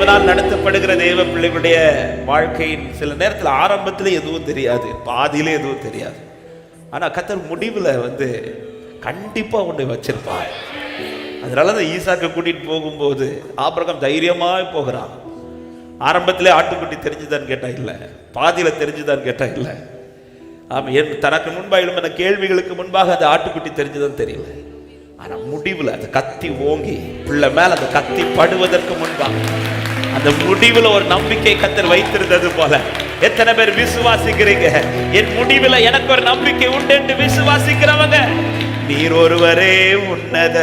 தேவனால் நடத்தப்படுகிற தேவ பிள்ளைகளுடைய வாழ்க்கையின் சில நேரத்தில் ஆரம்பத்திலே எதுவும் தெரியாது, பாதியிலே எதுவும் தெரியாது. ஆனா கர்த்தர் முடிவுல கண்டிப்பா ஒண்ணு வச்சிருப்பார். அதனாலதான் ஈசாக்கு கூட்டிட்டு போகும்போது ஆபிரகாம் தைரியமா போகிறான். ஆரம்பத்திலே ஆட்டுக்குட்டி தெரிஞ்சுதான்னு கேட்டா இல்ல, பாதியில தெரிஞ்சுதான்னு கேட்டா இல்ல. ஆமா, தனக்கு முன்பாக எழும்பின கேள்விகளுக்கு முன்பாக அந்த ஆட்டுக்குட்டி தெரிஞ்சுதான் தெரியல. ஆனா முடிவுல அந்த கத்தி ஓங்கி பிள்ளை மேல அந்த கத்தி படுவதற்கு முன்பாக அந்த முடிவுல ஒரு நம்பிக்கை கர்த்தர் வைத்திருந்தது போல எத்தனை பேர் விசுவாசிக்கிறீங்க? என் முடிவுல எனக்கு ஒரு நம்பிக்கை உண்டு என்று விசுவாசிக்கிறவங்க, நீர் ஒருவரே உன்னத,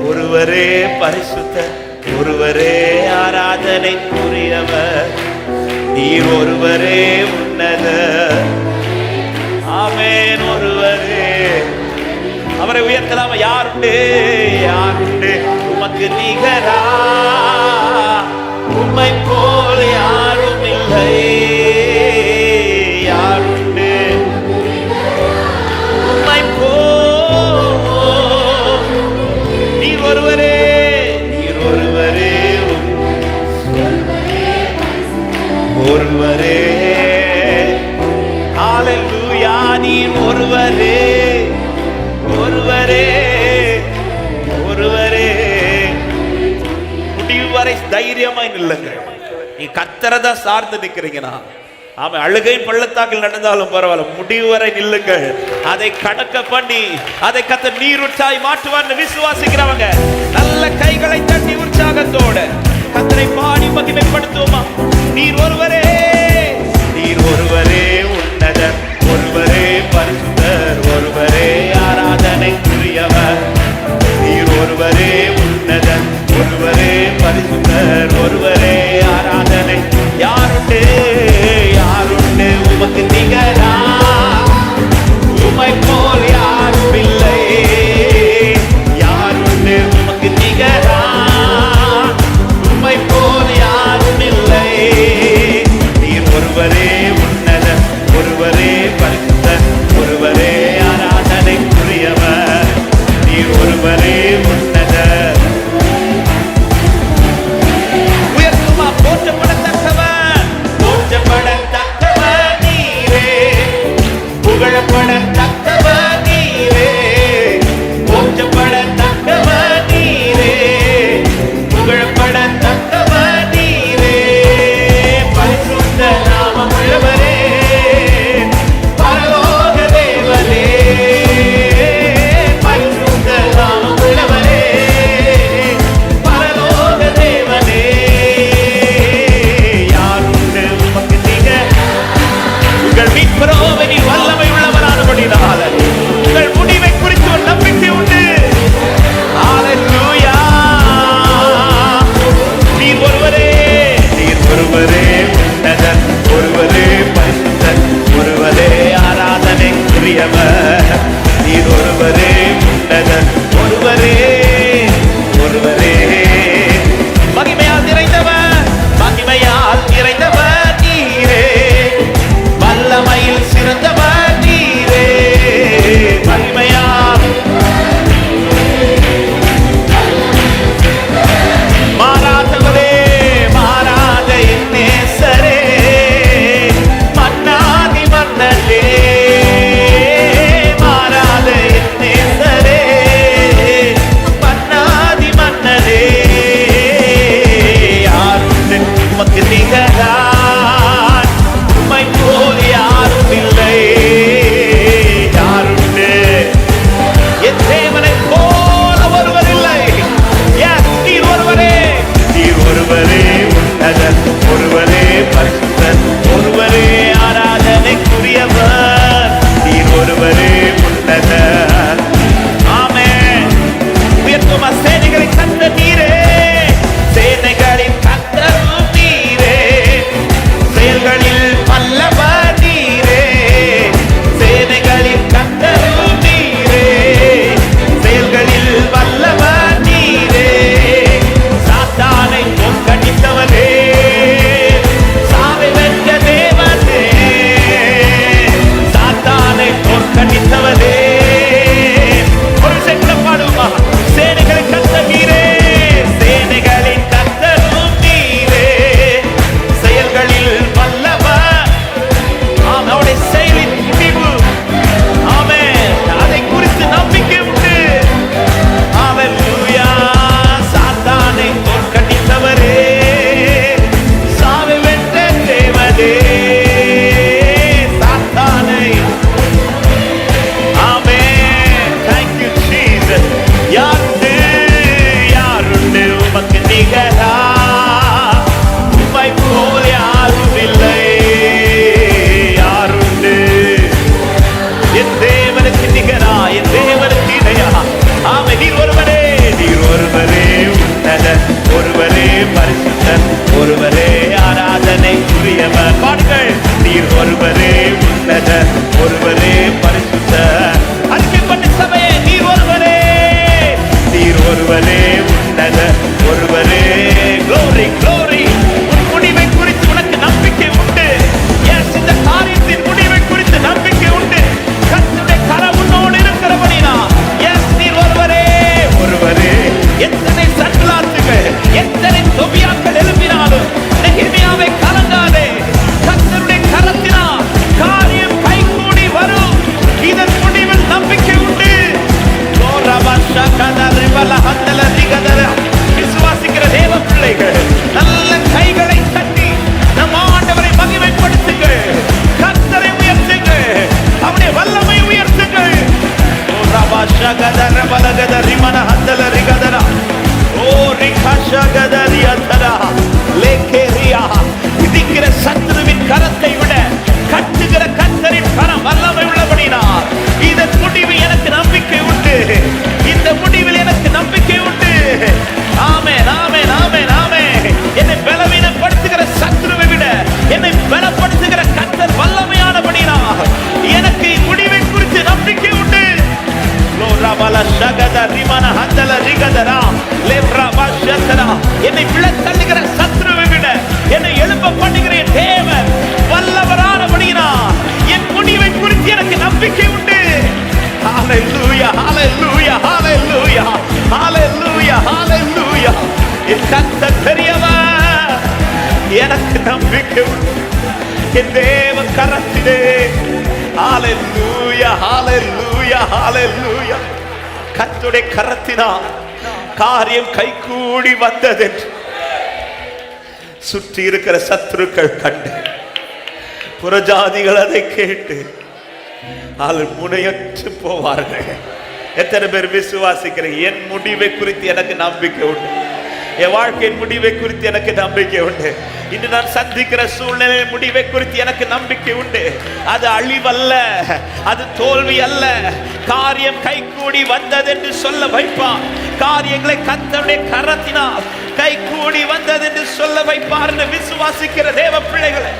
ஒருவரே பரிசுத்த, ஒருவரே ஆராதனைக்குரியவர், நீர் ஒருவரே உன்னத, ஆமென், ஒருவரே. அவரை உயர்த்தலாமா? யாருண்டு யாருண்டு உமக்கு நிகரா, உம்மை போல யாரும் இல்லை, யாருண்டு உம்மை போல், நீர் ஒருவரே, நீர் ஒருவரே, ஒருவரே, ஹல்லேலூயா, நீர் ஒருவரே, ஒருவரே, ஒருவரே. முடிவு வரை தைரியமாய் நில்லுங்க. நீ கர்த்தரை சார்ந்து நிக்கிறீங்கன்னா, ஆமா, அழுகை பள்ளத்தாக்கில் நடந்தாலும் பரவாயில்ல, முடிவு வரை நில்லுங்கள். அதை கடக்க பண்ணி அதை கர்த்தர் நீருற்றாய் மாற்றுவார்னு விசுவாசிக்கிறவங்க நல்ல கைகளை தட்டி உற்சாகத்தோட கர்த்தரை பாடி மகிமைப்படுத்துவோமா? நீர் ஒருவரே, நீர் ஒருவரே உன்னதர், ஒருவரே பரிசுத்தர், ஒருவரே ஆராதனைக்குரியவர், நீர் ஒருவரே உன்னதர், ஒருவரே பரிசுத்தர், ஒருவரே ஆராதனை. யாருண்டு யாருண்டு உமக்கு நிகரா, உம்மை போல் யாரும் இல்லை, யாருண்டு உமக்கு நிகரா, உம்மை போல் யாரும் இல்லை, நீர் ஒருவரே உன்னதர், ஒருவரே பரிசுத்தர், ஒருவரே ஆராதனைக்குரியவர், நீர் ஒருவரே உன்னதர். உயர்த்துமா? போற்றப்படத்தக்கவர், போற்றப்படத்தக்கவர் நீரே, புகழப்படத்தக்கவர் நீரே, போற்றப்படத்தக்கவர் நீரே, புகழப்படத்தக்கவர் நீரே, பரிசுத்த நாமம் உள்ளவரே, பரலோக தேவனே, பரிசுத்த நாமம் உள்ளவரே, பரலோக தேவனே, யாருண்டு உமக்கு நிகர்? உங்கள் மீட்பரோவனில் வல்லமை உள்ளவரானபடினால உங்கள் முடிவை குறித்து ஒரு நம்பிக்கை உண்டு. ஹல்லேலூயா. நீர் ஒருவரே, நீர் ஒருவரே உன்னதர், ஒருவரே பரிசுத்தர், ஒருவரே ஆராதனைக்குரியவர், நீர் ஒருவரே உன்னதர், ஒருவரே, ஒருவரே. மகிமையால் நிறைந்தவர், மகிமையால் நிறைந்தவர் நீரே, வல்லமையில் சிறந்தவர் நீரே, மகிமையால் மாறாதவரே, மாறாத என் நேசரே, என்னை விழத் தள்ளுகிற சத்துருவை விட என்னை எழும்ப பண்ணுகிற தேவன் வல்லவரானபடியினால் என் முடிவை குறித்து எனக்கு நம்பிக்கை உண்டு. ஹalleluya ஹalleluya ஹalleluya ஹalleluya ஹalleluya. என் கர்த்தர் பெரியவர், எனக்கு நம்பிக்கை உண்டு என் தேவ கரத்திலே. ஹalleluya ஹalleluya ஹalleluya. கர்த்தருடைய கரத்தினால் காரியம் கைகூடி வந்தது. சுற்றி இருக்கிற சத்துருக்கள் கண்டு, புறஜாதிகள் அதை கேட்டு முனையற்று போவார்கள். எத்தனை பேர் விசுவாசிக்கிறேன்? என் முடிவை குறித்து எனக்கு நம்பிக்கை உண்டு, என் வாழ்க்கையின் முடிவை குறித்து எனக்கு நம்பிக்கை உண்டு. இன்று நான் சந்திக்கிற சூழ்நிலை முடிவை குறித்து எனக்கு நம்பிக்கை உண்டு. அது அழிவல்ல, அது தோல்வி அல்ல. காரியம் கைகூடி வந்தது என்று சொல்ல வைப்பார். காரியங்களை கர்த்தருடைய கரத்தினால் கைகூடி வந்தது என்று சொல்ல வைப்பார் என்று விசுவாசிக்கிற தேவ பிள்ளைகளை